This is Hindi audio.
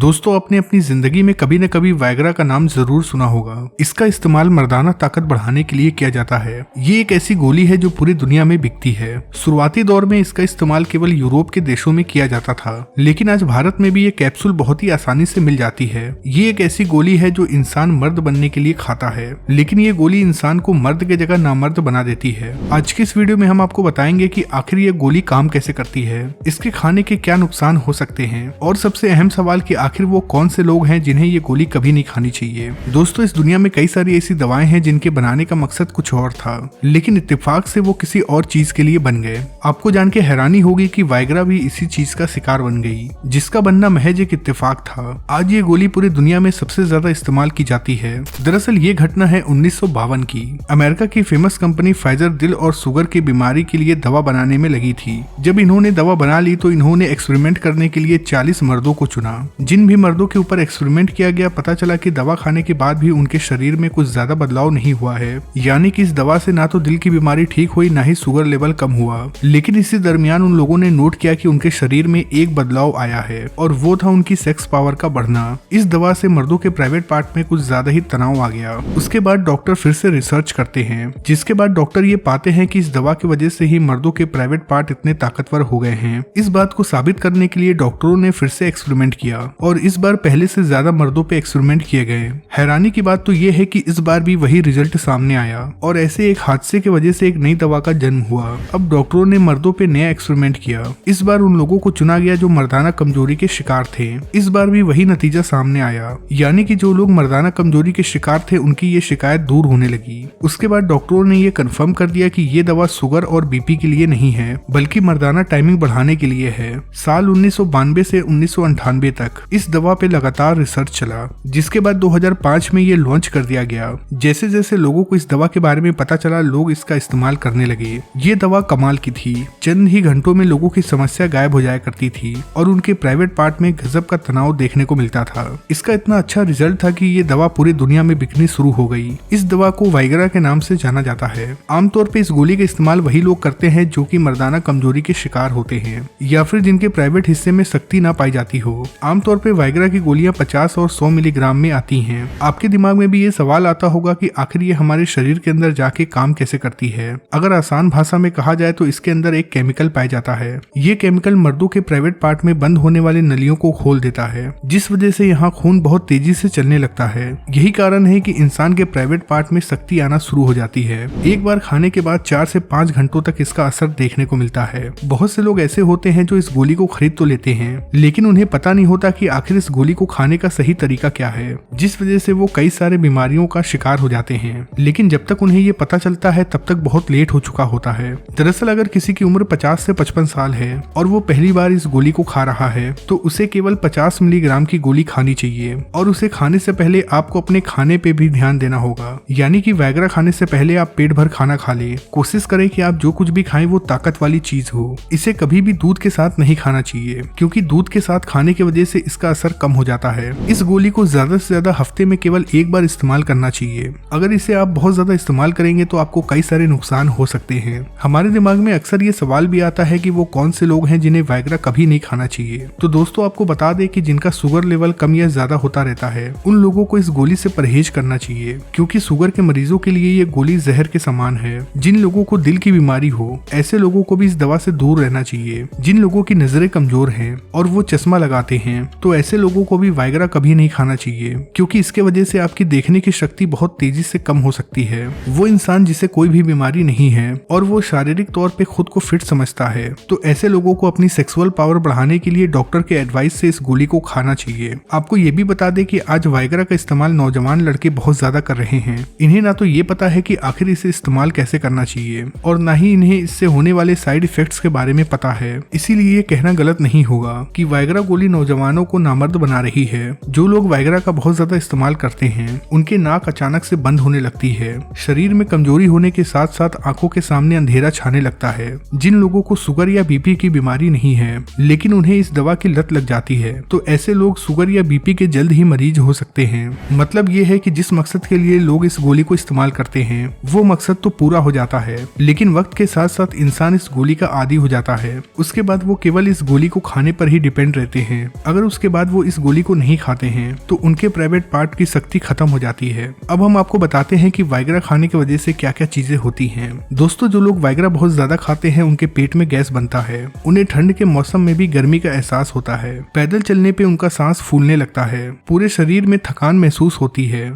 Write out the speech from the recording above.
दोस्तों आपने अपनी जिंदगी में कभी न कभी वायग्रा का नाम जरूर सुना होगा। इसका इस्तेमाल मर्दाना ताकत बढ़ाने के लिए किया जाता है। ये एक ऐसी गोली है जो पूरी दुनिया में बिकती है। शुरुआती दौर में इसका इस्तेमाल केवल यूरोप के देशों में किया जाता था, लेकिन आज भारत में भी ये कैप्सूल बहुत ही आसानी से मिल जाती है। ये एक ऐसी गोली है जो इंसान मर्द बनने के लिए खाता है, लेकिन ये गोली इंसान को मर्द की जगह नामर्द बना देती है। आज की इस वीडियो में हम आपको बताएंगे कि आखिर ये गोली काम कैसे करती है, इसके खाने के क्या नुकसान हो सकते हैं, और सबसे अहम सवाल कि आखिर वो कौन से लोग हैं जिन्हें ये गोली कभी नहीं खानी चाहिए। दोस्तों इस दुनिया में कई सारी ऐसी दवाएं हैं जिनके बनाने का मकसद कुछ और था, लेकिन इत्तेफाक से वो किसी और चीज के लिए बन गए। आपको जान के हैरानी होगी कि वायग्रा भी इसी चीज का शिकार बन गई, जिसका बनना महज एक इत्तेफाक था। आज ये गोली पूरी दुनिया में सबसे ज्यादा इस्तेमाल की जाती है। दरअसल ये घटना है 1952 की। अमेरिका की फेमस कंपनी फाइजर दिल और शुगर की बीमारी के लिए दवा बनाने में लगी थी। जब इन्होंने दवा बना ली तो इन्होंने एक्सपेरिमेंट करने के लिए 40 मर्दों को चुना। जिन भी मर्दों के ऊपर एक्सपेरिमेंट किया गया, पता चला कि दवा खाने के बाद भी उनके शरीर में कुछ ज्यादा बदलाव नहीं हुआ है। यानी कि इस दवा से ना तो दिल की बीमारी ठीक हुई, ना ही शुगर लेवल कम हुआ। लेकिन इसी दरमियान उन लोगों ने नोट किया कि उनके शरीर में एक बदलाव आया है, और वो था उनकी सेक्स पावर का बढ़ना। इस दवा से मर्दों के प्राइवेट पार्ट में कुछ ज्यादा ही तनाव आ गया। उसके बाद डॉक्टर फिर से रिसर्च करते हैं, जिसके बाद डॉक्टर ये पाते हैं कि इस दवा की वजह से ही मर्दों के प्राइवेट पार्ट इतने ताकतवर हो गए हैं। इस बात को साबित करने के लिए डॉक्टरों ने फिर से एक्सपेरिमेंट किया, और इस बार पहले से ज्यादा मर्दों पे एक्सपेरिमेंट किए गए। हैरानी की बात तो ये है कि इस बार भी वही रिजल्ट सामने आया, और ऐसे एक हादसे की वजह से एक नई दवा का जन्म हुआ। अब डॉक्टरों ने मर्दों पे नया एक्सपेरिमेंट किया। इस बार उन लोगों को चुना गया जो मर्दाना कमजोरी के शिकार थे। इस बार भी वही नतीजा सामने आया, यानी कि जो लोग मर्दाना कमजोरी के शिकार थे उनकी ये शिकायत दूर होने लगी। उसके बाद डॉक्टरों ने ये कंफर्म कर दिया कि ये दवा शुगर और बीपी के लिए नहीं है, बल्कि मर्दाना टाइमिंग बढ़ाने के लिए है। साल 1992 से 1998 तक इस दवा पे लगातार रिसर्च चला, जिसके बाद 2005 में ये लॉन्च कर दिया गया। जैसे जैसे लोगों को इस दवा के बारे में पता चला, लोग इसका इस्तेमाल करने लगे। ये दवा कमाल की थी। चंद ही घंटों में लोगों की समस्या गायब हो जाया करती थी, और उनके प्राइवेट पार्ट में गजब का तनाव देखने को मिलता था। इसका इतना अच्छा रिजल्ट था कि ये दवा पूरी दुनिया में बिकनी शुरू हो गई। इस दवा को वायग्रा के नाम से जाना जाता है। आमतौर पर इस गोली का इस्तेमाल वही लोग करते हैं जो कि मर्दाना कमजोरी के शिकार होते हैं, या फिर जिनके प्राइवेट हिस्से में शक्ति ना पाई जाती हो। आमतौर पर वायग्रा की गोलियां 50 और 100 मिलीग्राम में आती हैं। आपके दिमाग में भी ये सवाल आता होगा कि आखिर ये हमारे शरीर के अंदर जाके काम कैसे करती है। अगर आसान भाषा में कहा जाए तो इसके अंदर एक केमिकल पाया जाता है। ये केमिकल मर्दों के प्राइवेट पार्ट में बंद होने वाले नलियों को खोल देता है, जिस वजह से यहाँ खून बहुत तेजी से चलने लगता है। यही कारण है कि इंसान के प्राइवेट पार्ट में शक्ति आना शुरू हो जाती है। एक बार खाने के बाद 4 से 5 घंटों तक इसका असर देखने को मिलता है। बहुत से लोग ऐसे होते हैं जो इस गोली को खरीद तो लेते हैं, लेकिन उन्हें पता नहीं होता कि आखिर इस गोली को खाने का सही तरीका क्या है, जिस वजह से वो कई सारे बीमारियों का शिकार हो जाते हैं। लेकिन जब तक उन्हें ये पता चलता है तब तक बहुत लेट हो चुका होता है। दरअसल अगर किसी की उम्र 50 से 55 साल है और वो पहली बार इस गोली को खा रहा है, तो उसे केवल 50 मिलीग्राम की गोली खानी चाहिए, और उसे खाने से पहले आपको अपने खाने पे भी ध्यान देना होगा। यानी कि वायग्रा खाने से पहले आप पेट भर खाना खा ले। कोशिश करें कि आप जो कुछ भी खाएं वो ताकत वाली चीज हो। इसे कभी भी दूध के साथ नहीं खाना चाहिए, क्योंकि दूध के साथ खाने की वजह से इसका असर कम हो जाता है। इस गोली को ज्यादा से ज्यादा हफ्ते में केवल एक बार इस्तेमाल करना चाहिए। अगर इसे आप बहुत ज्यादा इस्तेमाल करेंगे तो आपको कई सारे नुकसान हो सकते हैं। हमारे दिमाग में अक्सर ये सवाल भी आता है कि वो कौन से लोग हैं जिन्हें वायग्रा कभी नहीं खाना चाहिए। तो दोस्तों आपको बता दें कि जिनका शुगर लेवल कम या ज्यादा होता रहता है, उन लोगों को इस गोली से परहेज करना चाहिए, क्योंकि शुगर के मरीजों के लिए ये गोली जहर के समान है। जिन लोगों को दिल की बीमारी हो, ऐसे लोगों को भी इस दवा से दूर रहना चाहिए। जिन लोगों की नजरें कमजोर हैं और वो चश्मा लगाते हैं, तो ऐसे लोगों को भी वायग्रा कभी नहीं खाना चाहिए, क्योंकि इसके वजह से आपकी देखने की शक्ति बहुत तेजी से कम हो सकती है। वो इंसान जिसे कोई भी बीमारी नहीं है और वो शारीरिक तौर पे खुद को फिट समझता है, तो ऐसे लोगों को अपनी सेक्सुअल पावर बढ़ाने के लिए डॉक्टर के एडवाइस से इस गोली को खाना चाहिए। आपको ये भी बता दें कि आज वायग्रा का इस्तेमाल नौजवान लड़के बहुत ज्यादा कर रहे हैं। इन्हें ना तो ये पता है कि आखिर इसे इस्तेमाल कैसे करना चाहिए, और ना ही इन्हें इससे होने वाले साइड इफेक्ट्स के बारे में पता है। इसीलिए ये कहना गलत नहीं होगा कि वायग्रा गोली नौजवानों को नामर्द बना रही है। जो लोग वायग्रा का बहुत ज्यादा इस्तेमाल करते हैं, उनके नाक अचानक से बंद होने लगती है। शरीर में कमजोरी होने के साथ साथ आंखों के सामने अंधेरा छाने लगता है। जिन लोगों को शुगर या बीपी की बीमारी नहीं है, लेकिन उन्हें इस दवा की लत लग जाती है, तो ऐसे लोग शुगर या बीपी के जल्द ही मरीज हो सकते हैं। मतलब ये है कि जिस मकसद के लिए लोग इस गोली को इस्तेमाल करते हैं, वो मकसद तो पूरा हो जाता है, लेकिन वक्त के साथ साथ इंसान इस गोली का आदी हो जाता है। उसके बाद वो केवल इस गोली को खाने पर ही डिपेंड रहते हैं। अगर उसके बाद वो इस गोली को नहीं खाते हैं तो उनके प्राइवेट पार्ट की शक्ति खत्म हो जाती है। अब हम आपको बताते हैं कि वाइग्रा खाने की वजह से क्या क्या चीजें होती हैं। दोस्तों, जो लोग वाइग्रा बहुत ज्यादा खाते हैं उनके पेट में गैस बनता है, उन्हें ठंड के मौसम में भी गर्मी का एहसास होता है, पैदल चलने पे उनका सांस फूलने लगता है, पूरे शरीर में थकान महसूस होती है,